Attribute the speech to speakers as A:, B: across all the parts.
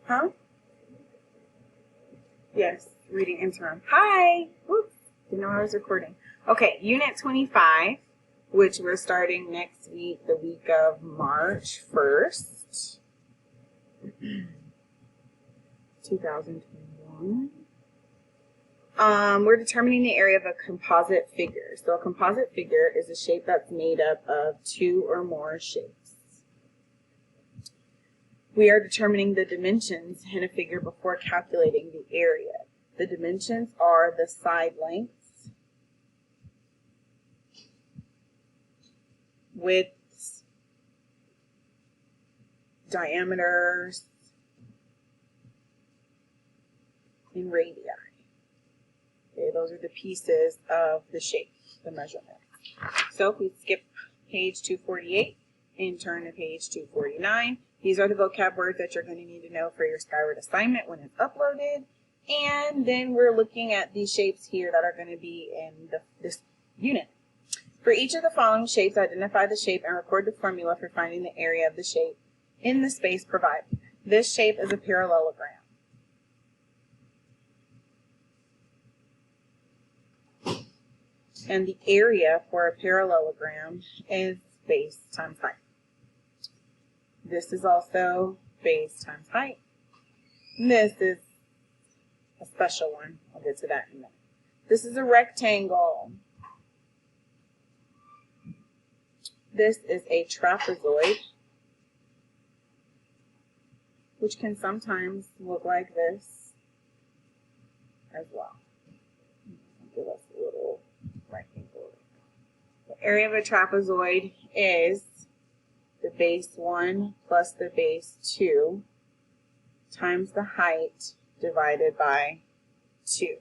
A: Huh? Yes, reading interim. Hi! Whoops, didn't know I was recording. Okay, Unit 25, which we're starting next week, the week of March 1st, 2021. We're determining the area of a composite figure. So a composite figure is a shape that's made up of two or more shapes. We are determining the dimensions in a figure before calculating the area. The dimensions are the side lengths, widths, diameters, and radii. Okay, those are the pieces of the shape, the measurement. So if we skip page 248 and turn to page 249, these are the vocab words that you're going to need to know for your Skyward assignment when it's uploaded. And then we're looking at these shapes here that are going to be in this unit. For each of the following shapes, identify the shape and record the formula for finding the area of the shape in the space provided. This shape is a parallelogram. And the area for a parallelogram is base times height. This is also base times height. This is a special one. I'll get to that in a minute. This is a rectangle. This is a trapezoid, which can sometimes look like this as well. Give us a little rectangle. The area of a trapezoid is the base 1 plus the base 2 times the height divided by 2.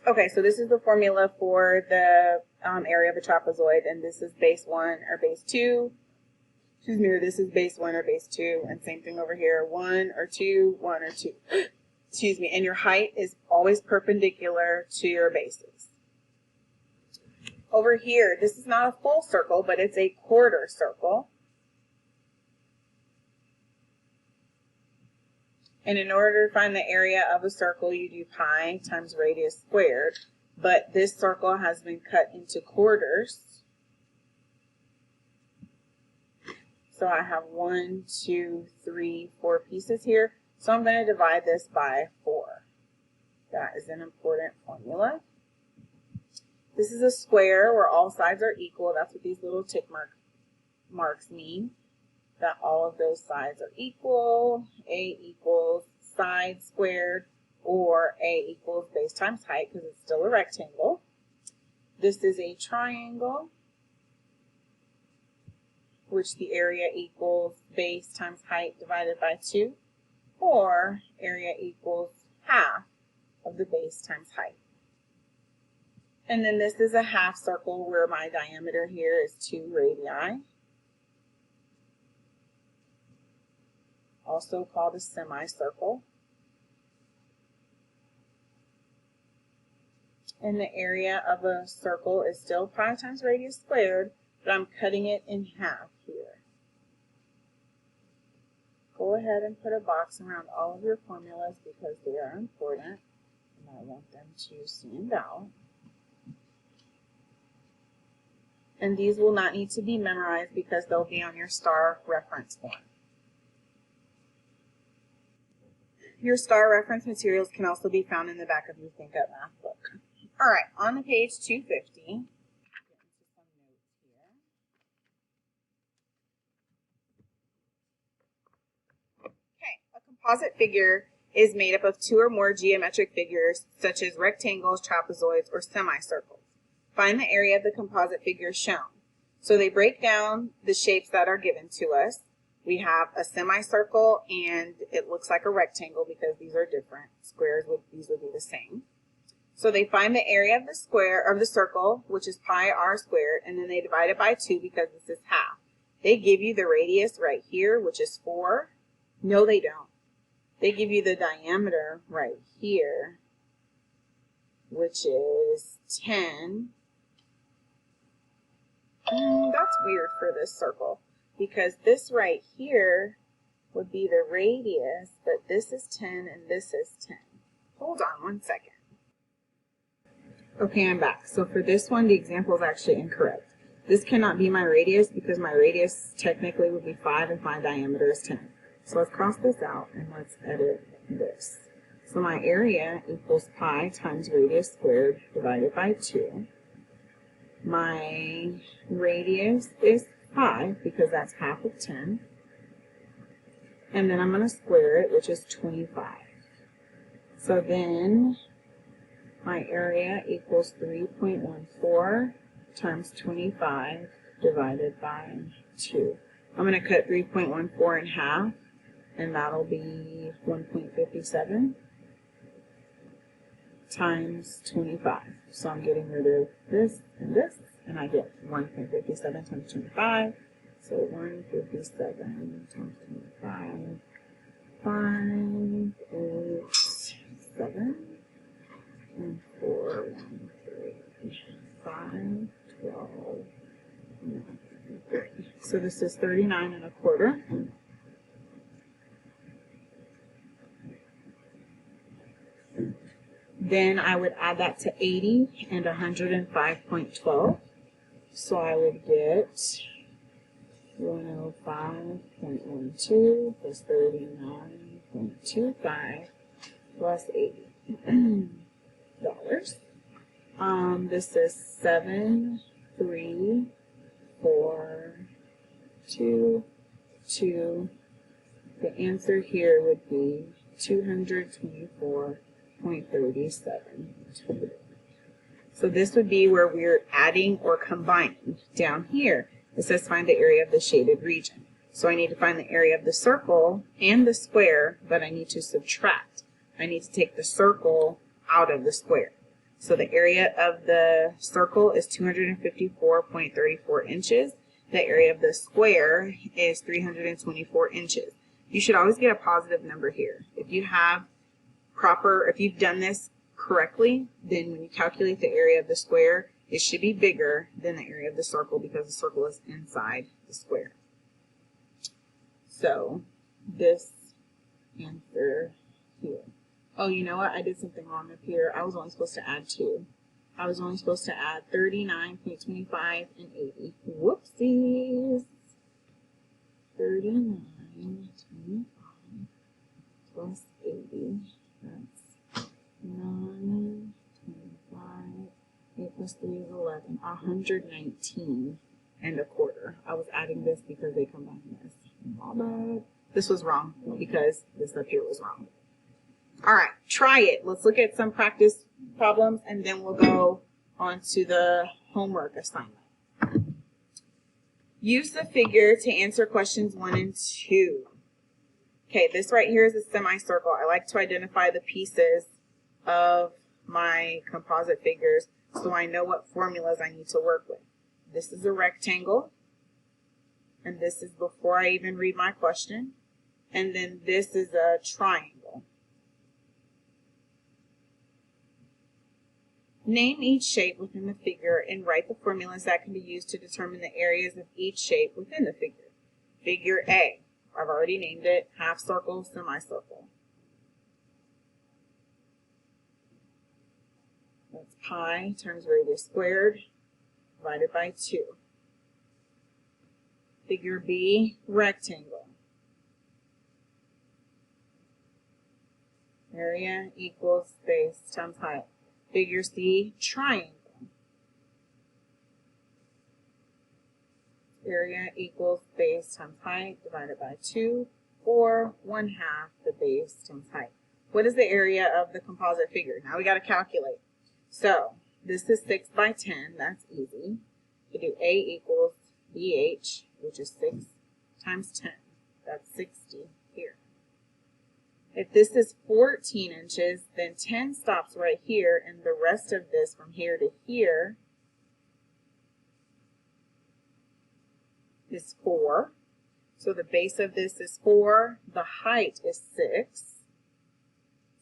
A: Okay, so this is the formula for the area of a trapezoid, and this is base 1 or base 2. Excuse me, or this is base 1 or base 2, and same thing over here, 1 or 2, 1 or 2. Excuse me, and your height is always perpendicular to your bases. Over here, this is not a full circle, but it's a quarter circle. And in order to find the area of a circle, you do pi times radius squared. But this circle has been cut into quarters. So I have 1, 2, 3, 4 pieces here. So I'm going to divide this by 4. That is an important formula. This is a square where all sides are equal. That's what these little tick marks mean. That all of those sides are equal. A equals side squared, or A equals base times height because it's still a rectangle. This is a triangle, which the area equals base times height divided by 2, or area equals half of the base times height. And then this is a half circle where my diameter here is 2 radii. Also called a semicircle. And the area of a circle is still pi times radius squared, but I'm cutting it in half here. Go ahead and put a box around all of your formulas because they are important, and I want them to stand out. And these will not need to be memorized because they'll be on your STAR reference form. Your STAR reference materials can also be found in the back of your Think Up Math book. All right, on to page 250. Okay, a composite figure is made up of two or more geometric figures, such as rectangles, trapezoids, or semicircles. Find the area of the composite figure shown. So they break down the shapes that are given to us. We have a semicircle, and it looks like a rectangle because these are different. Squares, these would be the same. So they find the area of the square, of the circle, which is pi r squared, and then they divide it by 2 because this is half. They give you the radius right here, which is 4. No, they don't. They give you the diameter right here, which is 10. That's weird for this circle. because this right here would be the radius, but this is 10 and this is 10. Hold on one second. Okay, I'm back. So for this one, the example is actually incorrect. This cannot be my radius because my radius technically would be 5 and my diameter is 10. So let's cross this out and let's edit this. So my area equals pi times radius squared divided by 2. My radius is 5 because that's half of 10. And then I'm going to square it, which is 25. So then my area equals 3.14 times 25 divided by 2. I'm going to cut 3.14 in half, and that'll be 1.57 times 25. So I'm getting rid of this, and I get 1.57 times 25. So 157 times 25, 5, 8, 7, and 4, 1, 3, 5, 12, 9, 3. So this is 39 and a quarter. Then I would add that to 80 and 105.12. So I would get 105.12 plus 39.25 plus $80. This is 73422. The answer here would be 224.37. So this would be where we're adding or combining. Down here, it says find the area of the shaded region. So I need to find the area of the circle and the square, but I need to subtract. I need to take the circle out of the square. So the area of the circle is 254.34 inches. The area of the square is 324 inches. You should always get a positive number here. If you've done this correctly, then when you calculate the area of the square, it should be bigger than the area of the circle because the circle is inside the square. So this answer here. Oh, you know what? I did something wrong up here. I was only supposed to add 2. I was only supposed to add 39.25 and 80. Whoopsies. 39.25 plus 80. That's 9.25. 8 plus 3 is 11. 119 and a quarter. I was adding this because they combined this. But this was wrong because this up here was wrong. All right, try it. Let's look at some practice problems and then we'll go on to the homework assignment. Use the figure to answer questions 1 and 2. Okay, this right here is a semicircle. I like to identify the pieces of my composite figures so I know what formulas I need to work with. This is a rectangle, and this is before I even read my question, and then this is a triangle. Name each shape within the figure and write the formulas that can be used to determine the areas of each shape within the figure. Figure A, I've already named it, half circle, semicircle. That's pi times radius squared divided by 2. Figure B, rectangle. Area equals base times height. Figure C, triangle. Area equals base times height divided by 2, or 1/2 the base times height. What is the area of the composite figure? Now we got to calculate. So this is 6 by 10. That's easy. We do A equals BH, which is 6 times 10. That's 60 here. If this is 14 inches, then 10 stops right here, and the rest of this from here to here is 4. So the base of this is 4. The height is 6.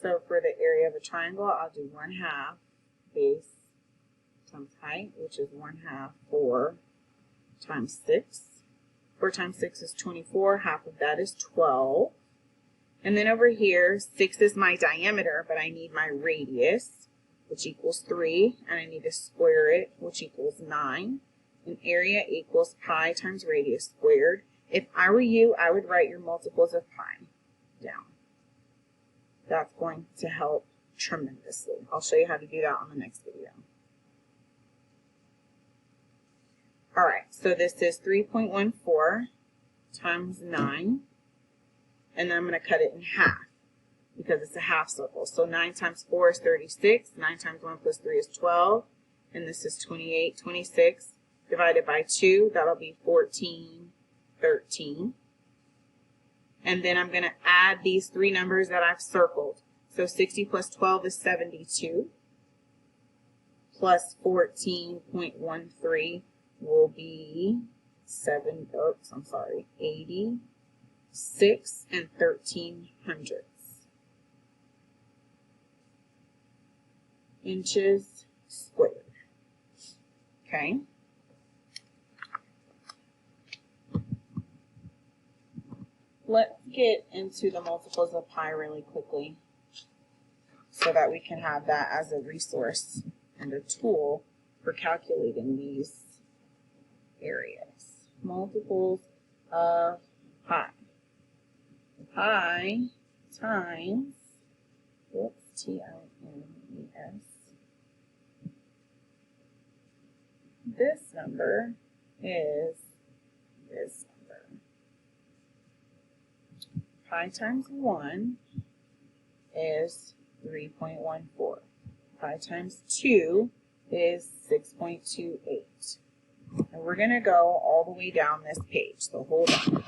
A: So for the area of a triangle, I'll do 1/2 base times height, which is 1/2 4 times 6. 4 times 6 is 24. Half of that is 12. And then over here, 6 is my diameter, but I need my radius, which equals 3. And I need to square it, which equals 9. And area equals pi times radius squared. If I were you, I would write your multiples of pi down. That's going to help tremendously. I'll show you how to do that on the next video. All right, so this is 3.14 times 9, and then I'm going to cut it in half because it's a half circle. So 9 times 4 is 36, 9 times 1 plus 3 is 12, and this is 28. 26 divided by 2, that'll be 14, 13. And then I'm going to add these three numbers that I've circled. So 60 plus 12 is 72, plus 14.13 will be 86 and 1300 inches squared. Okay. Let's get into the multiples of pi really quickly so that we can have that as a resource and a tool for calculating these areas. Multiples of pi. Pi times, T-I-M-E-S, this number is this number. Pi times 1 is 3.14. Pi times 2 is 6.28. And we're going to go all the way down this page, so hold on.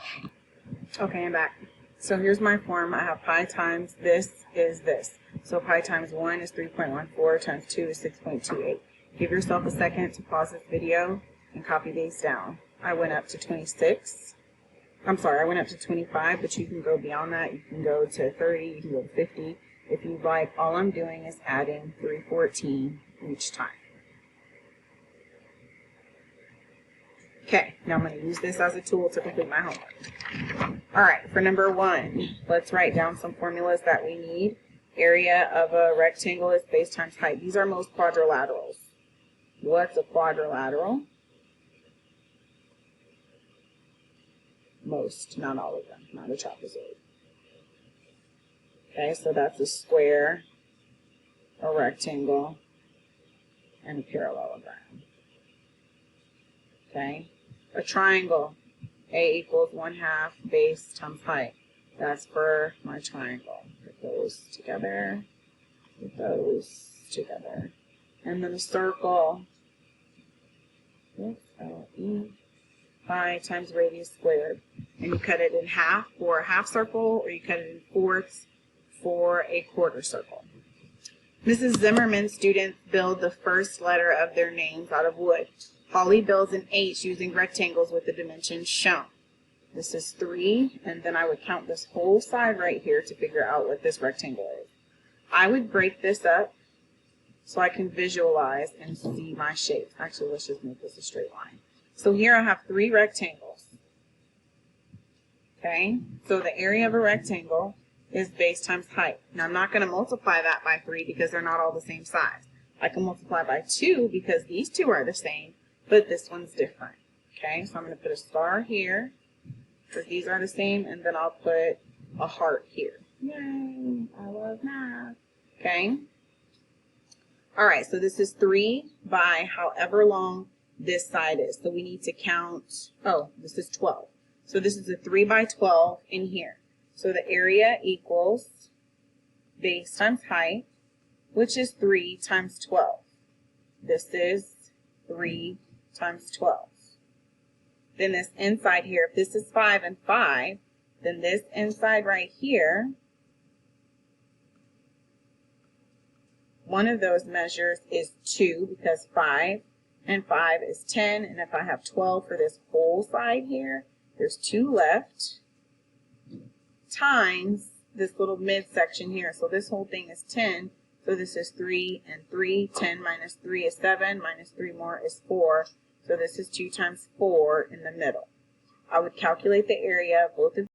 A: Okay, I'm back. So here's my form. I have pi times this is this. So pi times 1 is 3.14 times 2 is 6.28. Give yourself a second to pause this video and copy these down. I went up to 26. I'm sorry, I went up to 25, but you can go beyond that. You can go to 30, you can go to 50. If you'd like, all I'm doing is adding 314 each time. Okay, now I'm going to use this as a tool to complete my homework. All right, for number 1, let's write down some formulas that we need. Area of a rectangle is base times height. These are most quadrilaterals. What's a quadrilateral? Most, not all of them, not a trapezoid. Okay, so that's a square, a rectangle, and a parallelogram. Okay, a triangle, A equals 1/2 base times height. That's for my triangle. Put those together, put those together. And then a circle, L-E, pi times radius squared. And you cut it in half for a half circle, or you cut it in fourths for a quarter circle. Mrs. Zimmerman's students build the first letter of their names out of wood. Holly builds an H using rectangles with the dimensions shown. This is 3, and then I would count this whole side right here to figure out what this rectangle is. I would break this up so I can visualize and see my shapes. Actually, let's just make this a straight line. So here I have 3 rectangles. Okay, so the area of a rectangle is base times height. Now I'm not going to multiply that by 3 because they're not all the same size. I can multiply by 2 because these two are the same, but this one's different. Okay, so I'm going to put a star here because these are the same, and then I'll put a heart here. Yay, I love math. Okay. All right, so this is 3 by however long this side is. So we need to count, oh, this is 12. So this is a 3 by 12 in here. So the area equals base times height, which is 3 times 12. This is 3 times 12. Then this inside here, if this is 5 and 5, then this inside right here, one of those measures is 2 because 5 and 5 is 10. And if I have 12 for this whole side here, there's 2 left times this little midsection here. So this whole thing is 10. So this is 3 and 3. 10 minus 3 is 7. Minus 3 more is 4. So this is 2 times 4 in the middle. I would calculate the area of both of